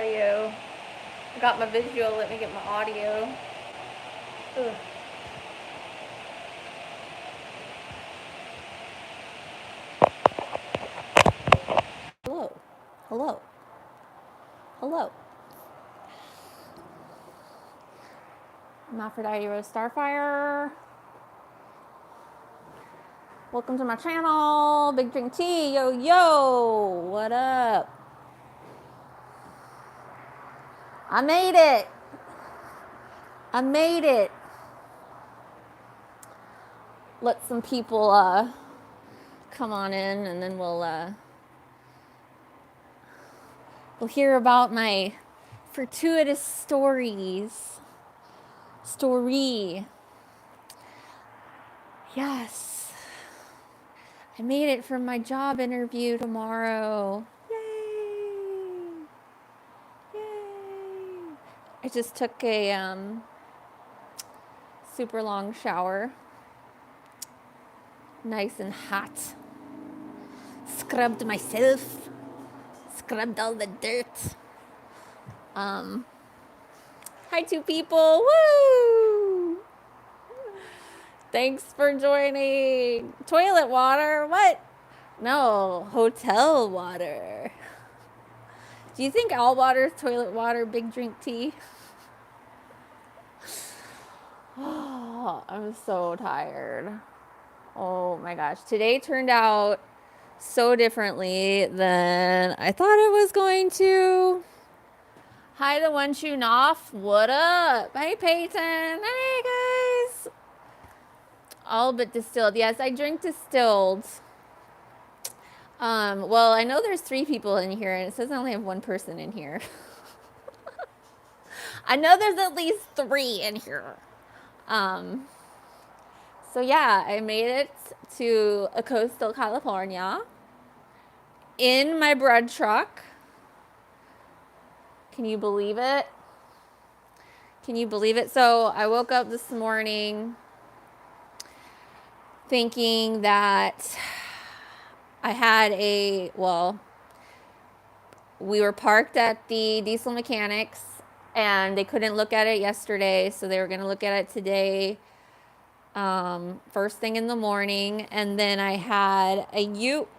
audio. I got my visual, let me get my audio. Ugh. Hello. Hello. Hello. Aphrodite Rose Starfire. Welcome to my channel. Big Drink Tea. Yo, yo. What up? I made it. I made it. Let some people come on in, and then we'll hear about my fortuitous story. Yes. I made it for my job interview tomorrow. Yay. Yay. I just took a super long shower. Nice and hot. Scrubbed myself. Scrubbed all the dirt. Hi, two people. Woo! Thanks for joining. Toilet water? What? No, hotel water. Do you think all water is toilet water? Big Drink Tea? Oh, I'm so tired. Oh my gosh. Today turned out so differently than I thought it was going to. Hi to One Shoe Noff. What up? Hey Peyton. Hey guys. All but distilled. Yes, I drink distilled. Well, I know there's 3 people in here, and it says I only have 1 person in here. I know there's at least 3 in here. So yeah, I made it to coastal California in my bread truck. Can you believe it? Can you believe it? So I woke up this morning thinking that I had we were parked at the Diesel Mechanics and they couldn't look at it yesterday, so they were going to look at it today, first thing in the morning. And then I had a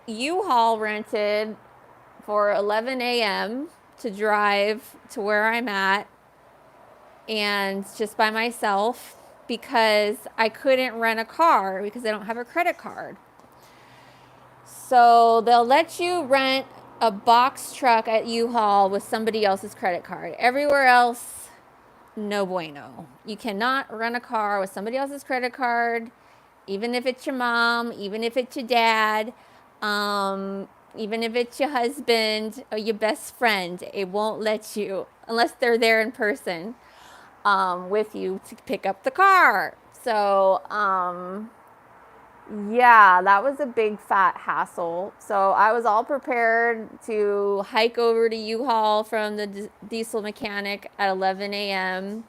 U-Haul rented for 11 a.m. to drive to where I'm at, and just by myself because I couldn't rent a car because I don't have a credit card. So they'll let you rent a box truck at U-Haul with somebody else's credit card. Everywhere else, no bueno. You cannot rent a car with somebody else's credit card, even if it's your mom, even if it's your dad, even if it's your husband or your best friend. It won't let you unless they're there in person with you to pick up the car. So, yeah, that was a big fat hassle. So I was all prepared to hike over to U-Haul from the Diesel Mechanic at 11 a.m.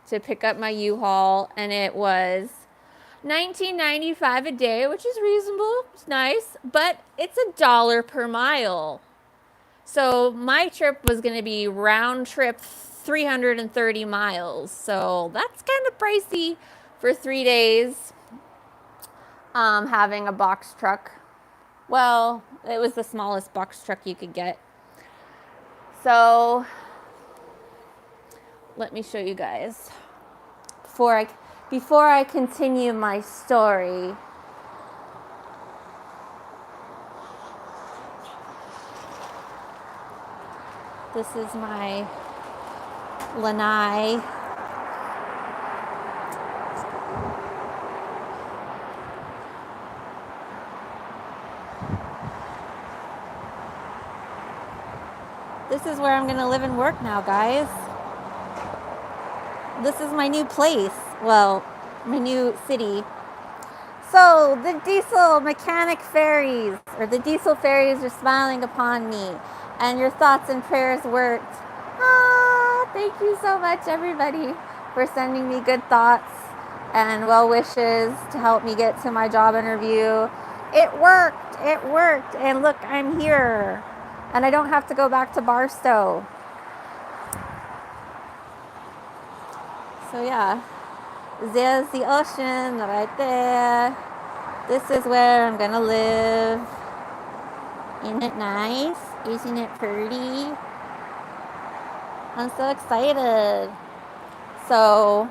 to pick up my U-Haul, and it was $19.95 a day, which is reasonable. It's nice, but it's $1 per mile. So my trip was going to be round trip 330 miles. So that's kind of pricey for 3 days. Having a box truck. Well, it was the smallest box truck you could get. So let me show you guys before I continue my story. This is my lanai. This is where I'm going to live and work now, guys. This is my new place. Well, my new city. So, the Diesel Mechanic Fairies, or the Diesel Fairies, are smiling upon me. And your thoughts and prayers worked. Thank you so much, everybody, for sending me good thoughts and well wishes to help me get to my job interview. It worked. It worked. And look, I'm here. And I don't have to go back to Barstow. So yeah, there's the ocean right there. This is where I'm gonna live. Isn't it nice? Isn't it pretty? I'm so excited. So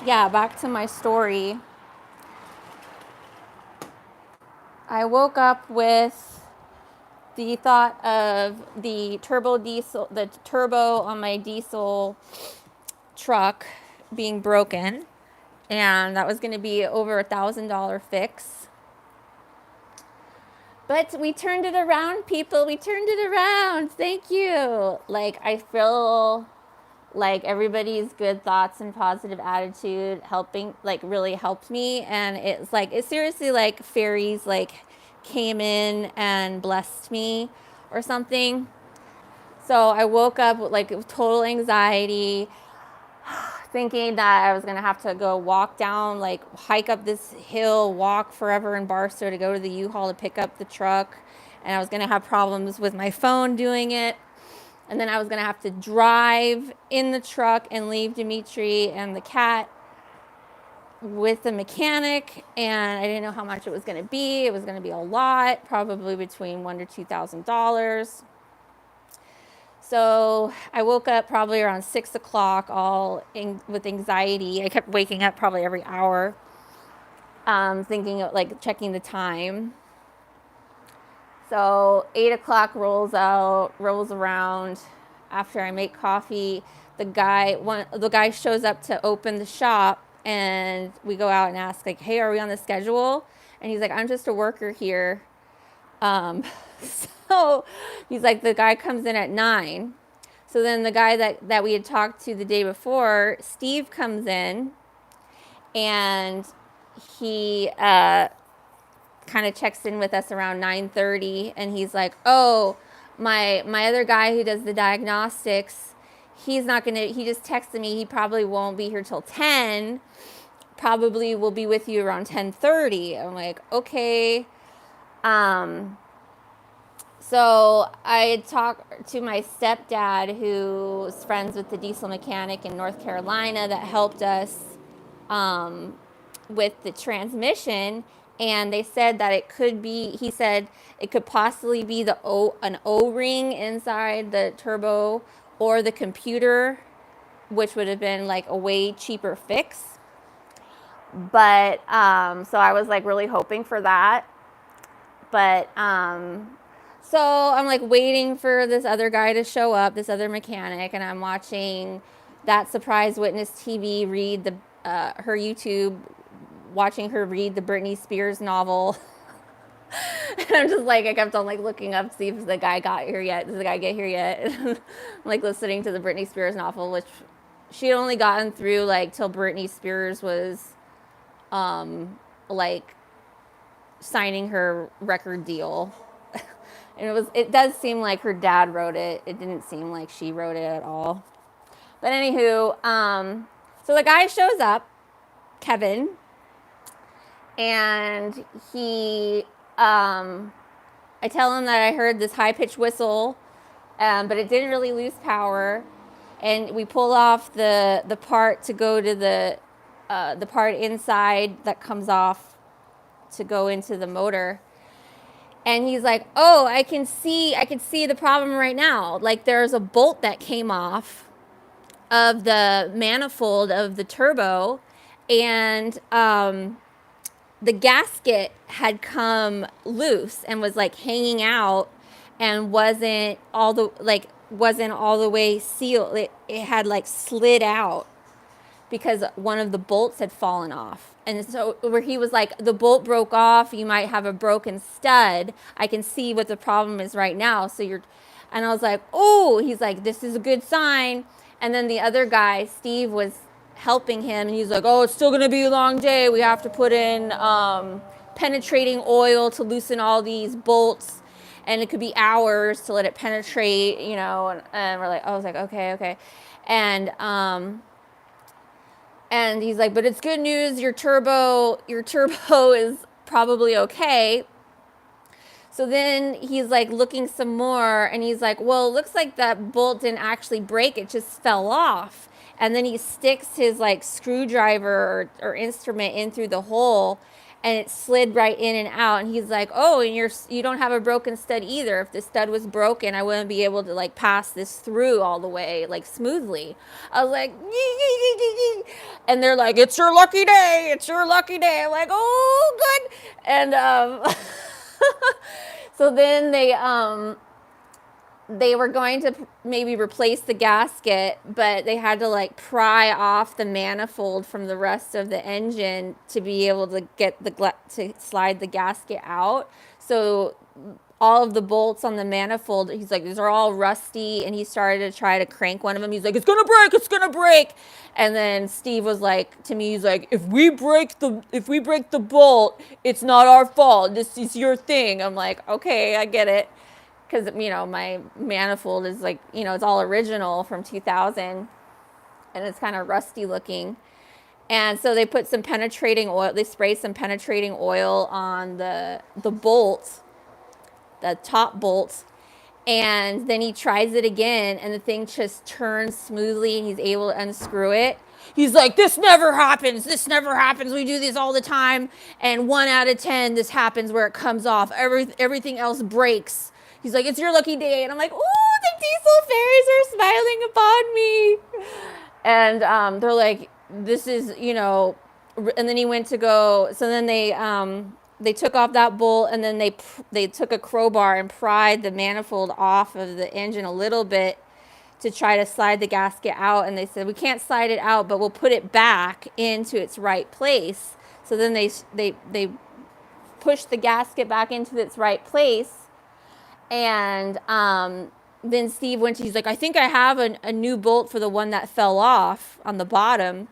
yeah, back to my story. I woke up with the thought of the turbo on my diesel truck being broken, and that was going to be over $1,000 fix. But we turned it around, people. We turned it around. Thank you. Like, I feel like everybody's good thoughts and positive attitude really helped me. And it's like, it seriously, like, fairies, like, came in and blessed me or something. So I woke up with, like, total anxiety, thinking that I was going to have to go walk down, like, hike up this hill, walk forever in Barstow to go to the U-Haul to pick up the truck. And I was going to have problems with my phone doing it. And then I was going to have to drive in the truck and leave Dimitri and the cat with the mechanic. And I didn't know how much it was going to be. It was going to be a lot, probably between $1,000 to $2,000. So I woke up probably around 6 o'clock with anxiety. I kept waking up probably every hour, thinking of, like, checking the time. So 8 o'clock rolls around. After I make coffee, the guy shows up to open the shop, and we go out and ask, like, hey, are we on the schedule? And he's like, I'm just a worker here. So he's like, the guy comes in at 9. So then the guy that we had talked to the day before, Steve, comes in, and he kind of checks in with us around 9:30, and he's like, oh, my other guy who does the diagnostics, he just texted me, he probably won't be here till 10, probably will be with you around 10:30. I'm like, okay. So I talked to my stepdad, who's friends with the diesel mechanic in North Carolina that helped us with the transmission. And they said that he said it could possibly be an O-ring inside the turbo or the computer, which would have been like a way cheaper fix. But, so I was like really hoping for that. But, so I'm like waiting for this other guy to show up, this other mechanic, and I'm watching that Surprise Witness TV read her YouTube, watching her read the Britney Spears novel. And I'm just like, I kept on like looking up to see if the guy got here yet. Does the guy get here yet? I'm like listening to the Britney Spears novel, which she had only gotten through like till Britney Spears was like signing her record deal. And it does seem like her dad wrote it. It didn't seem like she wrote it at all. But anywho, so the guy shows up, Kevin, and I tell him that I heard this high-pitched whistle, but it didn't really lose power. And we pull off the part to go to the part inside that comes off to go into the motor. And he's like, oh, I can see the problem right now. Like, there's a bolt that came off of the manifold of the turbo, and the gasket had come loose and was like hanging out and wasn't all the way sealed. It had like slid out because one of the bolts had fallen off. And so where he was like, the bolt broke off, you might have a broken stud. I can see what the problem is right now. And I was like, oh, he's like, this is a good sign. And then the other guy, Steve, was helping him, and he's like, oh, it's still going to be a long day. We have to put in penetrating oil to loosen all these bolts, and it could be hours to let it penetrate, and we're like, I was like, okay. And he's like, but it's good news, your turbo is probably okay. So then he's like looking some more, and he's like, well, it looks like that bolt didn't actually break, it just fell off. and then he sticks his like screwdriver or instrument in through the hole, and it slid right in and out. And he's like, oh, and you don't have a broken stud either. If the stud was broken, I wouldn't be able to like pass this through all the way like smoothly. I was like, and they're like, it's your lucky day, it's your lucky day. I'm like, oh, good. And so then they were going to maybe replace the gasket, but they had to like pry off the manifold from the rest of the engine to be able to get to slide the gasket out. So all of the bolts on the manifold, he's like, these are all rusty, and he started to try to crank one of them. He's like, it's gonna break, it's gonna break. And then Steve was like to me, he's like, if we break the bolt, it's not our fault. This is your thing. I'm like, okay, I get it. Because, you know, my manifold is like, you know, it's all original from 2000, and it's kind of rusty looking. And so they put some penetrating oil, they sprayed some penetrating oil on the bolt, the top bolt. And then he tries it again, and the thing just turns smoothly, and he's able to unscrew it. He's like, this never happens. This never happens. We do this all the time. And 1 out of 10, this happens where it comes off. Everything else breaks. He's like, it's your lucky day. And I'm like, ooh, the Diesel Fairies are smiling upon me. And they're like, this is, you know, and then he went to go, so then they took off that bolt, and then they took a crowbar and pried the manifold off of the engine a little bit to try to slide the gasket out. And they said, we can't slide it out, but we'll put it back into its right place. So then they pushed the gasket back into its right place. And then Steve went to, he's like, I think I have a new bolt for the one that fell off on the bottom.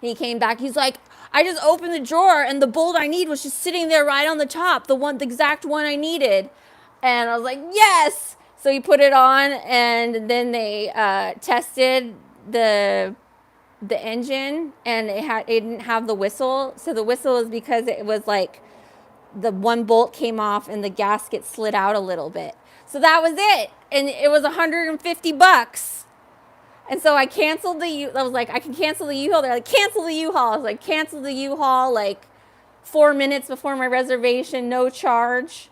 And he came back, he's like, I just opened the drawer, and the bolt I need was just sitting there right on the top, the exact one I needed. And I was like, yes. So he put it on, and then they tested the engine, and it didn't have the whistle. So the whistle is because it was like the one bolt came off and the gasket slid out a little bit. So that was it. And it was $150. And so I canceled I was like, I can cancel the U-Haul. They're like, cancel the U-Haul. I was like, cancel the U-Haul like 4 minutes before my reservation, no charge.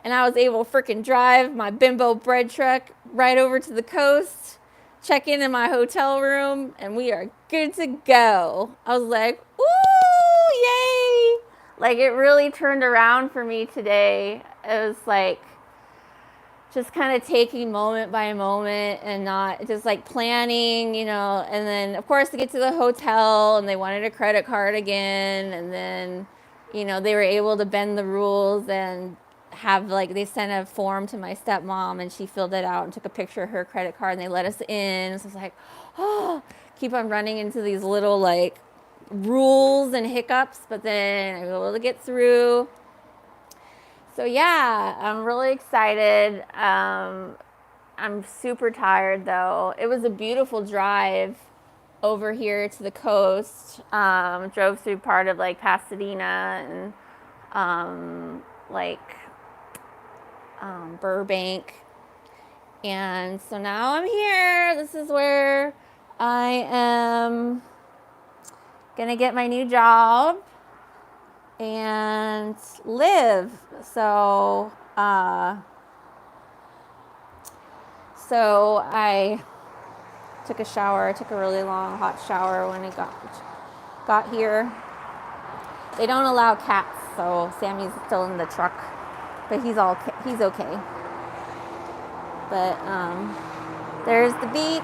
And I was able to freaking drive my bimbo bread truck right over to the coast, check in my hotel room, and we are good to go. I was like, ooh, yay. Like, it really turned around for me today. It was like just kind of taking moment by moment and not just like planning, you know. And then, of course, to get to the hotel, and they wanted a credit card again. And then, you know, they were able to bend the rules and have, like, they sent a form to my stepmom, and she filled it out and took a picture of her credit card, and they let us in. So it's like, oh, keep on running into these little, like, rules and hiccups, but then I was able to get through. So yeah, I'm really excited. I'm super tired though. It was a beautiful drive over here to the coast. Drove through part of like Pasadena and Burbank. And so now I'm here. This is where I am gonna get my new job and live. So I took a shower. I took a really long hot shower when I got here. They don't allow cats, so Sammy's still in the truck, but he's okay. But there's the beach.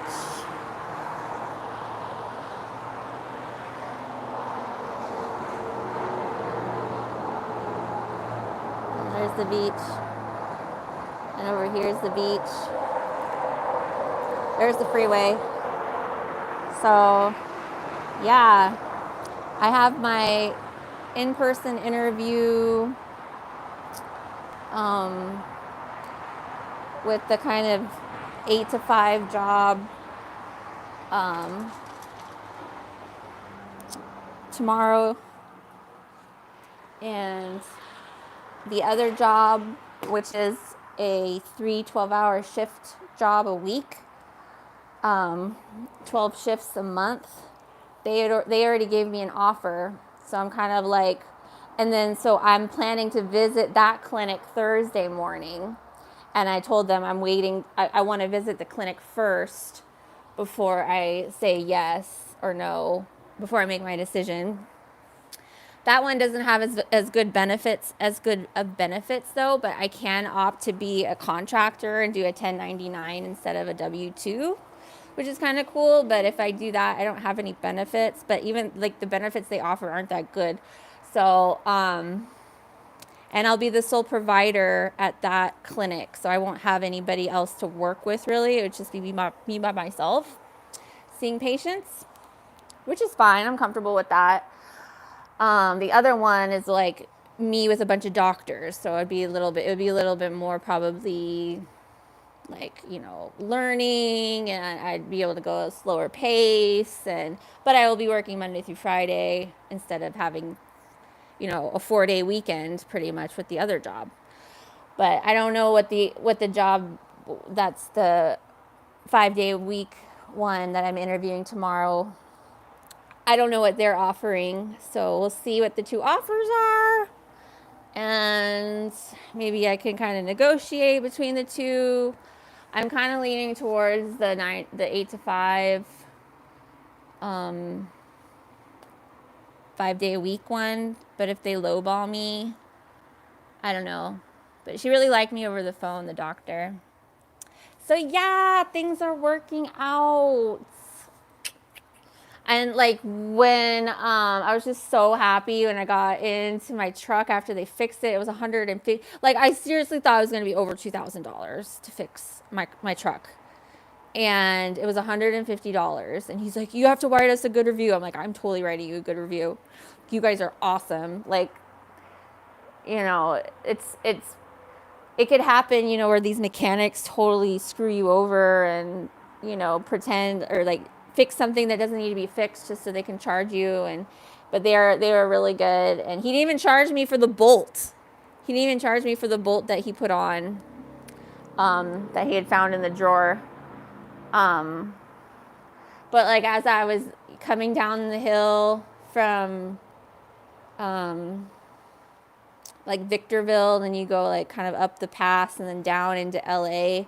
There's the beach, and over here's the beach. There's the freeway. So yeah, I have my in-person interview with the kind of 8 to 5 job tomorrow, and the other job, which is a 3 12-hour shift job a week, um, 12 shifts a month. They already gave me an offer. So I'm kind of like, and then so I'm planning to visit that clinic Thursday morning. And I told them I'm waiting. I want to visit the clinic first before I say yes or no, before I make my decision. That one doesn't have as good benefits, though, but I can opt to be a contractor and do a 1099 instead of a W-2, which is kind of cool. But if I do that, I don't have any benefits, but even like the benefits they offer aren't that good. So, and I'll be the sole provider at that clinic, so I won't have anybody else to work with really. It would just be me by myself seeing patients, which is fine. I'm comfortable with that. The other one is like me with a bunch of doctors, so it would be a little bit more probably like, learning, and I'd be able to go at a slower pace, but I will be working Monday through Friday instead of having, a 4-day weekend pretty much with the other job. But I don't know what the job, that's the 5-day a week one that I'm interviewing tomorrow. I don't know what they're offering, so we'll see what the two offers are, and maybe I can kind of negotiate between the two. I'm kind of leaning towards the 8 to 5, 5-day a week one, but if they lowball me, I don't know. But she really liked me over the phone, the doctor. So yeah, things are working out. And like when I was just so happy when I got into my truck after they fixed it. It was $150. Like I seriously thought it was going to be over $2,000 to fix my truck. And it was $150. And he's like, "You have to write us a good review." I'm like, "I'm totally writing you a good review. You guys are awesome." Like, it could happen, where these mechanics totally screw you over and, pretend or like fix something that doesn't need to be fixed just so they can charge you. But they were really good. And he didn't even charge me for the bolt. He didn't even charge me for the bolt that he put on, that he had found in the drawer. But like as I was coming down the hill from, like Victorville, and then you go like kind of up the pass and then down into LA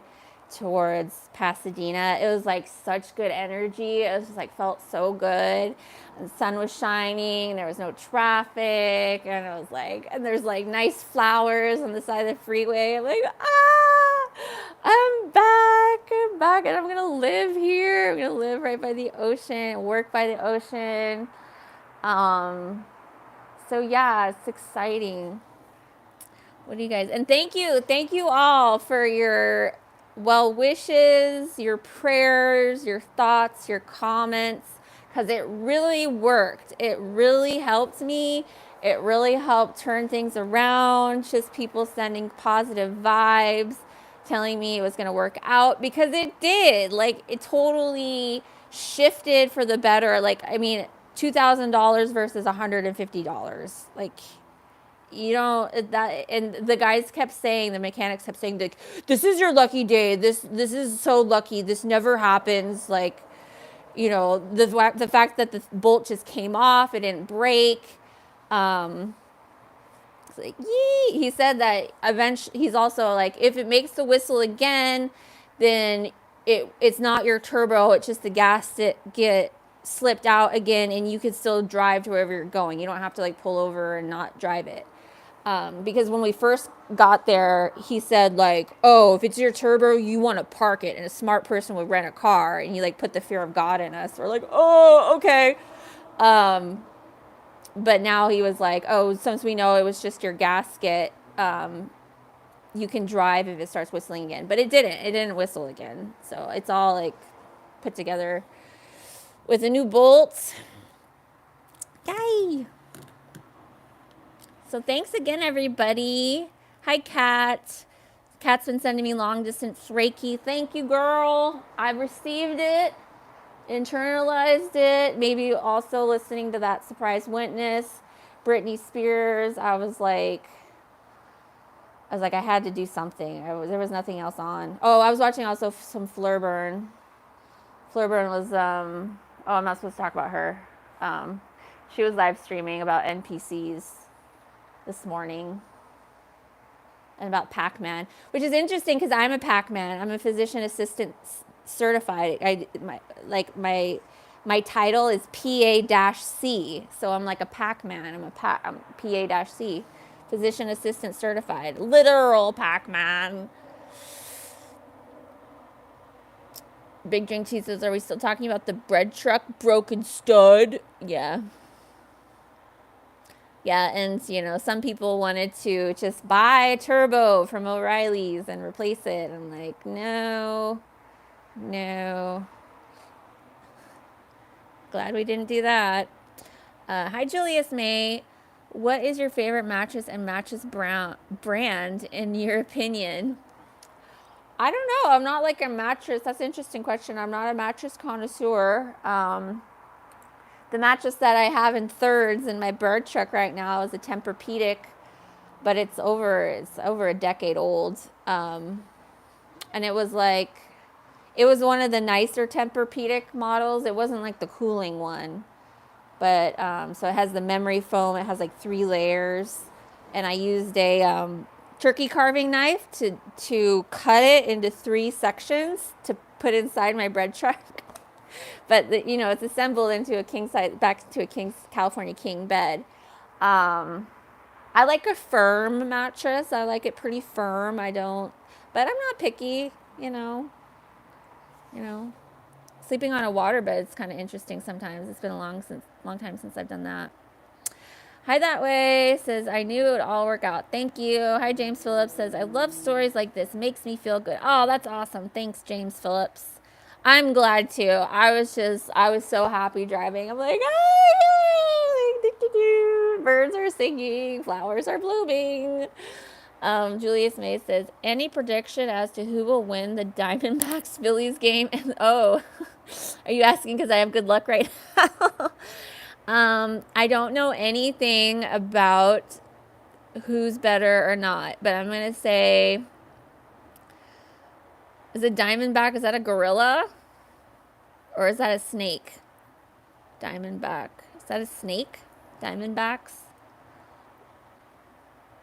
towards Pasadena. It was like such good energy. It was just like felt so good. And the sun was shining, there was no traffic, and it was like, and there's like nice flowers on the side of the freeway. I'm like, I'm back, and I'm gonna live here. I'm gonna live right by the ocean, work by the ocean. So yeah, it's exciting. What do you guys, and thank you all for your well wishes, your prayers, your thoughts, your comments, because it really worked. It really helped me. It really helped turn things around. Just people sending positive vibes, telling me it was going to work out, because it did. Like, it totally shifted for the better. Like, I mean, $2,000 versus $150. Like, that, and the guys kept saying, the mechanics kept saying, like, "This is your lucky day. This is so lucky. This never happens." Like, the fact that the bolt just came off, it didn't break. It's like, yee. He said that eventually, he's also like, if it makes the whistle again, then it's not your turbo. It's just the gas that get slipped out again, and you could still drive to wherever you're going. You don't have to like pull over and not drive it. Because when we first got there, he said like, "Oh, if it's your turbo, you want to park it, and a smart person would rent a car." And he like put the fear of God in us. We're like, "Oh, okay." But now he was like, "Oh, since we know it was just your gasket, you can drive if it starts whistling again." But it didn't. It didn't whistle again. So it's all like put together with a new bolt. Yay! So thanks again, everybody. Hi, Kat. Kat's been sending me long distance Reiki. Thank you, girl. I've received it, internalized it. Maybe also listening to that surprise witness, Britney Spears. I was like, I had to do something. There was nothing else on. Oh, I was watching also some Flurburn Flurburn was, oh, I'm not supposed to talk about her. She was live streaming about NPCs this morning and about Pac-Man, which is interesting because I'm a Pac-Man. I'm a physician assistant certified. My title is PA-C, so I'm like a Pac-Man. I'm PA-C, physician assistant certified, literal Pac-Man. Big Drink Cheese says, are we still talking about the bread truck broken stud? Yeah. Yeah, and, you know, some people wanted to just buy a turbo from O'Reilly's and replace it. I'm like, no. Glad we didn't do that. Hi, Julius May. What is your favorite mattress and mattress brand, in your opinion? I don't know. I'm not like a mattress. That's an interesting question. I'm not a mattress connoisseur. The mattress that I have in thirds in my bird truck right now is a Tempur-Pedic, but it's over a decade old. And it was one of the nicer Tempur-Pedic models. It wasn't like the cooling one, but so it has the memory foam. It has like 3 layers, and I used a turkey carving knife to cut it into 3 sections to put inside my bread truck. But it's assembled into a king size, back to a California king bed. I like a firm mattress. I like it pretty firm. But I'm not picky. Sleeping on a waterbed is kind of interesting sometimes. It's been a long time since I've done that. Hi That Way says, I knew it would all work out. Thank you. Hi James Phillips says, I love stories like this. Makes me feel good. Oh, that's awesome. Thanks, James Phillips. I'm glad too. I was so happy driving. I'm like, oh, birds are singing, flowers are blooming. Julius May says, any prediction as to who will win the Diamondbacks Phillies game? And are you asking because I have good luck right now? I don't know anything about who's better or not, but I'm going to say, is a diamondback, is that a gorilla? Or is that a snake? Diamondback. Is that a snake? Diamondbacks?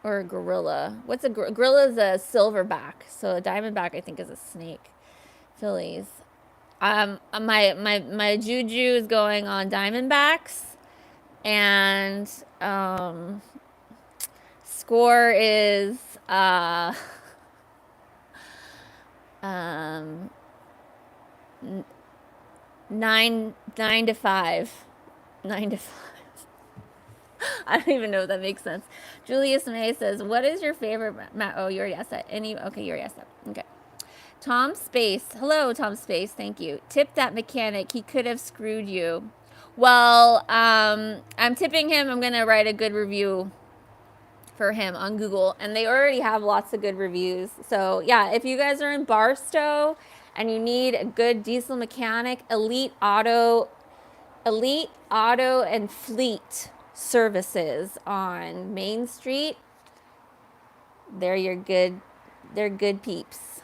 Or a gorilla? What's a gorilla? Is a silverback. So a diamondback, I think, is a snake. Phillies. My juju is going on diamondbacks. And score is 9-5. 9-5. I don't even know if that makes sense. Julius May says, what is your favorite oh, you already asked that. Okay, you already asked that. Okay. Tom Space. Hello, Tom Space. Thank you. Tip that mechanic. He could have screwed you. Well, I'm tipping him. I'm going to write a good review for him on Google, and they already have lots of good reviews. So yeah, if you guys are in Barstow and you need a good diesel mechanic, Elite Auto and Fleet Services on Main Street, they're good peeps.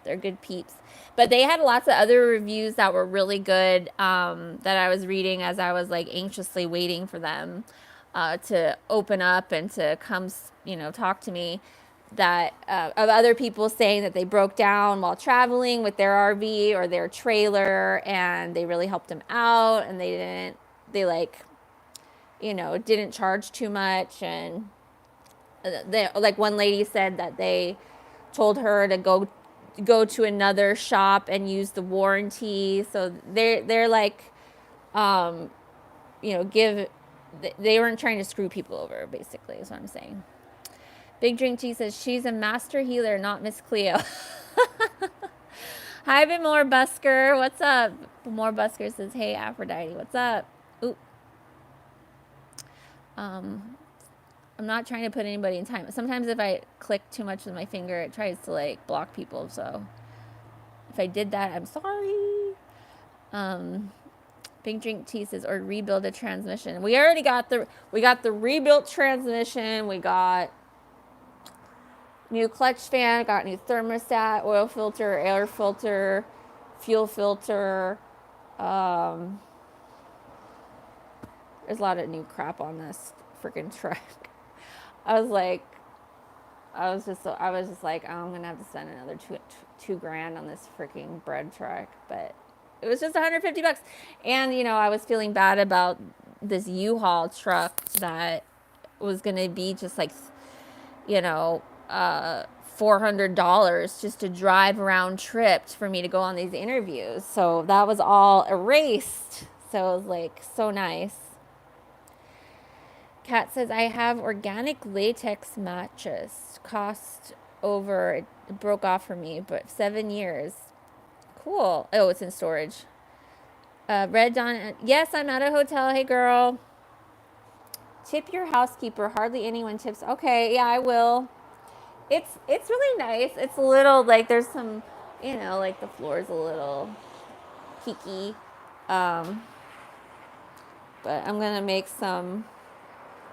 They're good peeps. But they had lots of other reviews that were really good that I was reading as I was like anxiously waiting for them to open up and to come, talk to me. That of other people saying that they broke down while traveling with their RV or their trailer, and they really helped them out, and they didn't charge too much. And like one lady said that they told her to go to another shop and use the warranty. So they're like, they weren't trying to screw people over, basically, is what I'm saying. Big Drink Cheese says, she's a master healer, not Miss Cleo. Hi, Bimore Busker. What's up? Bimore Busker says, hey, Aphrodite. What's up? Ooh. I'm not trying to put anybody in time. Sometimes if I click too much with my finger, it tries to like block people. So if I did that, I'm sorry. Big Drink Tea says, or rebuild a transmission. We already got the rebuilt transmission. We got new clutch fan, got new thermostat, oil filter, air filter, fuel filter. Um, there's a lot of new crap on this freaking truck. I was like, I was just like, oh, I'm gonna have to spend another two grand on this freaking bread truck, but it was just 150 bucks. And you know, I was feeling bad about this U-Haul truck that was gonna be just like, you know, $400 just to drive around tripped for me to go on these interviews. So that was all erased. So it was like so nice. Kat says, I have organic latex mattress. Cost over, it broke off for me, but 7 years. Cool. Oh, it's in storage. Red Dawn, yes, I'm at a hotel. Hey, girl. Tip your housekeeper. Hardly anyone tips. Okay, yeah, I will. It's really nice. It's a little, like, there's some, you know, like the floor's a little peaky. But I'm going to make some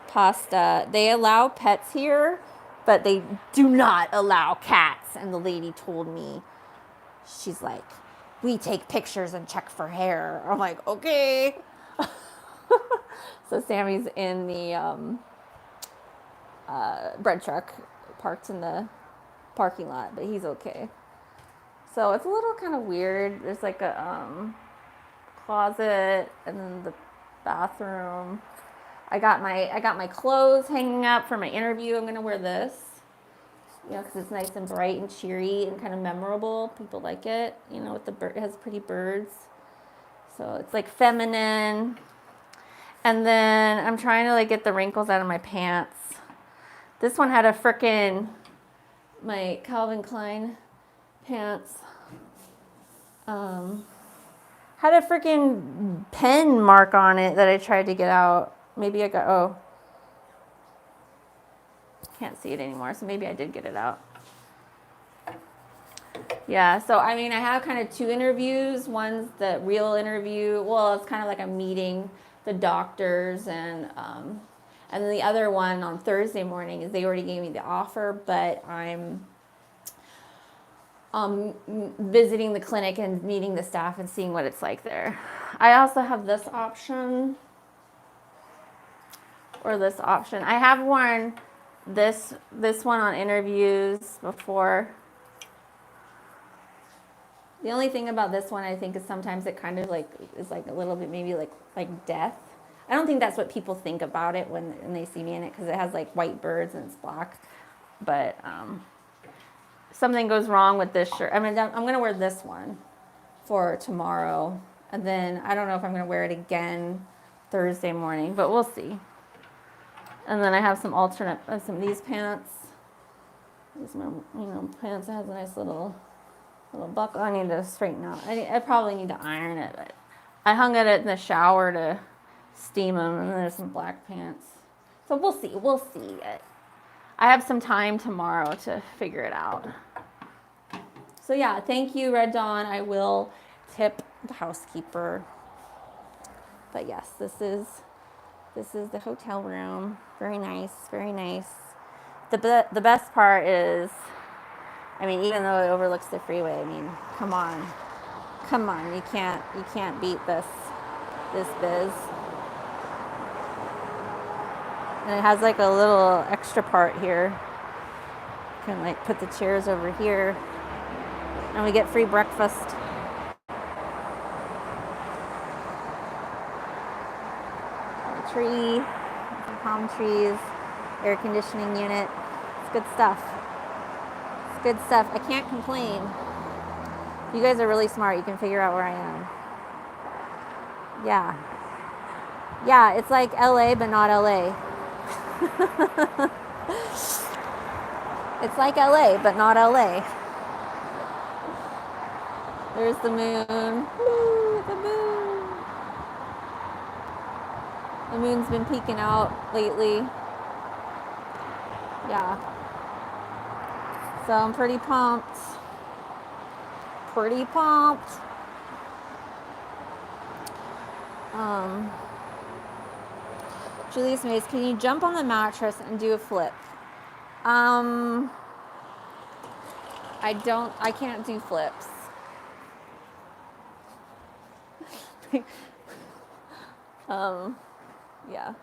pasta. They allow pets here, but they do not allow cats. And the lady told me, she's like, we take pictures and check for hair. I'm like, okay. So Sammy's in the bread truck parked in the parking lot, but he's okay. So it's a little kind of weird. There's like a closet and then the bathroom. I got my clothes hanging up for my interview. I'm gonna wear this, you know, because it's nice and bright and cheery and kind of memorable. People like it, you know, with the bird. It has pretty birds, so it's like feminine. And then I'm trying to like get the wrinkles out of my pants. This one had a frickin' my Calvin Klein pants. Had a freaking pen mark on it that I tried to get out. Maybe I got, oh, can't see it anymore, so maybe I did get it out. Yeah, so I mean, I have kind of two interviews. One's the real interview. Well, it's kind of like I'm meeting the doctors, and then the other one on Thursday morning is they already gave me the offer, but I'm visiting the clinic and meeting the staff and seeing what it's like there. I also have this option or this option. I have worn this one on interviews before. The only thing about this one, I think, is sometimes it kind of like is like a little bit maybe like death. I don't think that's what people think about it when they see me in it, because it has like white birds and it's black. But something goes wrong with this shirt. I mean, I'm going to wear this one for tomorrow. And then I don't know if I'm going to wear it again Thursday morning, but we'll see. And then I have some alternate, some of these pants. These, pants that has a nice little buckle. I need to straighten out. I probably need to iron it, but I hung it in the shower to steam them. And then there's some black pants. So we'll see. We'll see. I have some time tomorrow to figure it out. So yeah, thank you, Red Dawn. I will tip the housekeeper. But yes, this is the hotel room. Very nice, very nice. The best part is, I mean, even though it overlooks the freeway, I mean, come on, you can't beat this biz. And it has like a little extra part here. You can like put the chairs over here, and we get free breakfast. A tree, some palm trees, air conditioning unit. It's good stuff. It's good stuff. I can't complain. You guys are really smart. You can figure out where I am. Yeah, it's like LA, but not LA. It's like LA, but not LA. There's the moon. Woo, the moon. The moon's been peeking out lately. Yeah. So I'm pretty pumped. Julius Mays, can you jump on the mattress and do a flip? I can't do flips. Yeah.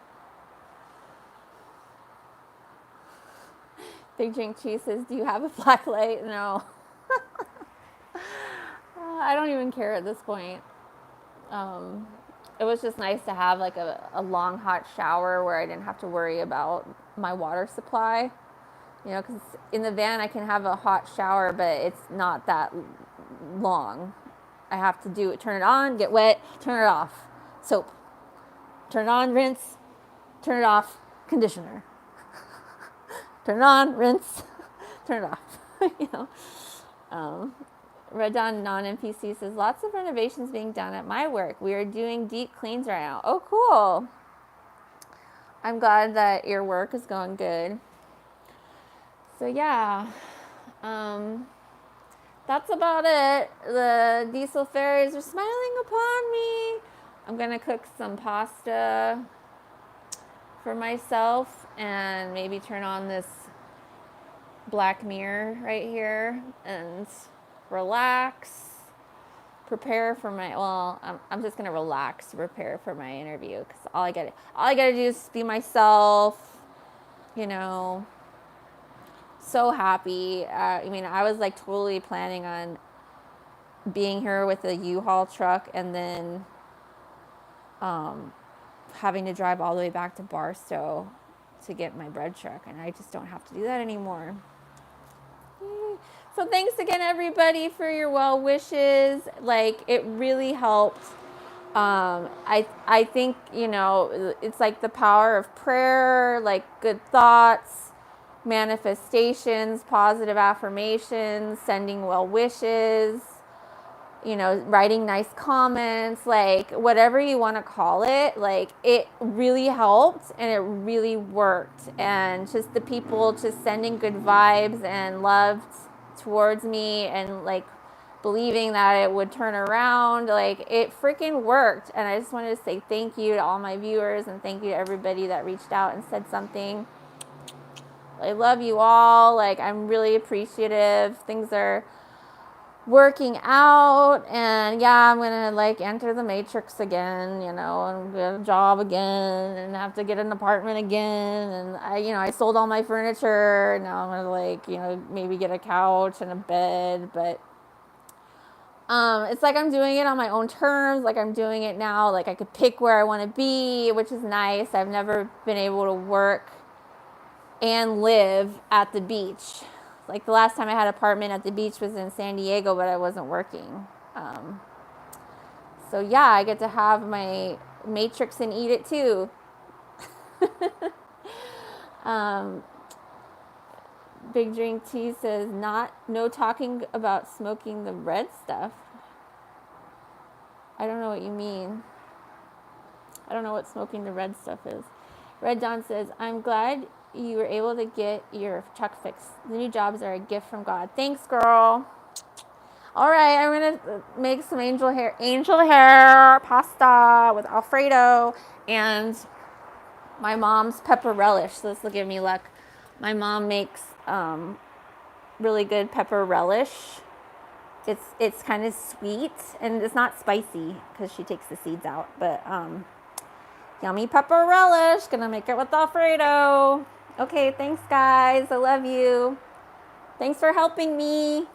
Big Drink Cheese says, do you have a black light? No. I don't even care at this point. It was just nice to have like a long hot shower where I didn't have to worry about my water supply. You know, because in the van I can have a hot shower, but it's not that long. I have to do it, turn it on, get wet, turn it off, soap. Turn it on, rinse, turn it off, conditioner. Turn it on, rinse, turn it off. You know. Red Dawn Non-NPC says, lots of renovations being done at my work. We are doing deep cleans right now. Oh, cool. I'm glad that your work is going good. So, yeah. That's about it. The Diesel Fairies are smiling upon me. I'm going to cook some pasta for myself and maybe turn on this Black Mirror right here and relax, prepare for my, I'm just going to relax to prepare for my interview because all I got to do is be myself, you know. So happy. I mean, I was like totally planning on being here with a U-Haul truck and then having to drive all the way back to Barstow to get my bread truck, and I just don't have to do that anymore. So thanks again, everybody, for your well wishes. Like, it really helped. I think, you know, it's like the power of prayer, like good thoughts, manifestations, positive affirmations, sending well wishes, you know, writing nice comments, like whatever you want to call it, like it really helped and it really worked. And just the people just sending good vibes and love towards me and like believing that it would turn around, like it freaking worked. And I just wanted to say thank you to all my viewers and thank you to everybody that reached out and said something. I love you all. Like, I'm really appreciative. Things are working out, and yeah, I'm gonna like enter the matrix again, you know, and get a job again and have to get an apartment again. And I sold all my furniture. Now I'm gonna like, you know, maybe get a couch and a bed. But it's like I'm doing it on my own terms. Like, I'm doing it now. Like, I could pick where I want to be, which is nice. I've never been able to work and live at the beach. Like, the last time I had an apartment at the beach was in San Diego, but I wasn't working. So yeah, I get to have my matrix and eat it too. Big Drink Tea says, no talking about smoking the red stuff. I don't know what you mean. I don't know what smoking the red stuff is. Red Dawn says, I'm glad you were able to get your truck fixed. The new jobs are a gift from God. Thanks, girl. All right, I'm gonna make some angel hair pasta with Alfredo and my mom's pepper relish. So this will give me luck. My mom makes really good pepper relish. It's kind of sweet and it's not spicy because she takes the seeds out. But yummy pepper relish. Gonna make it with Alfredo. Okay, thanks guys. I love you. Thanks for helping me.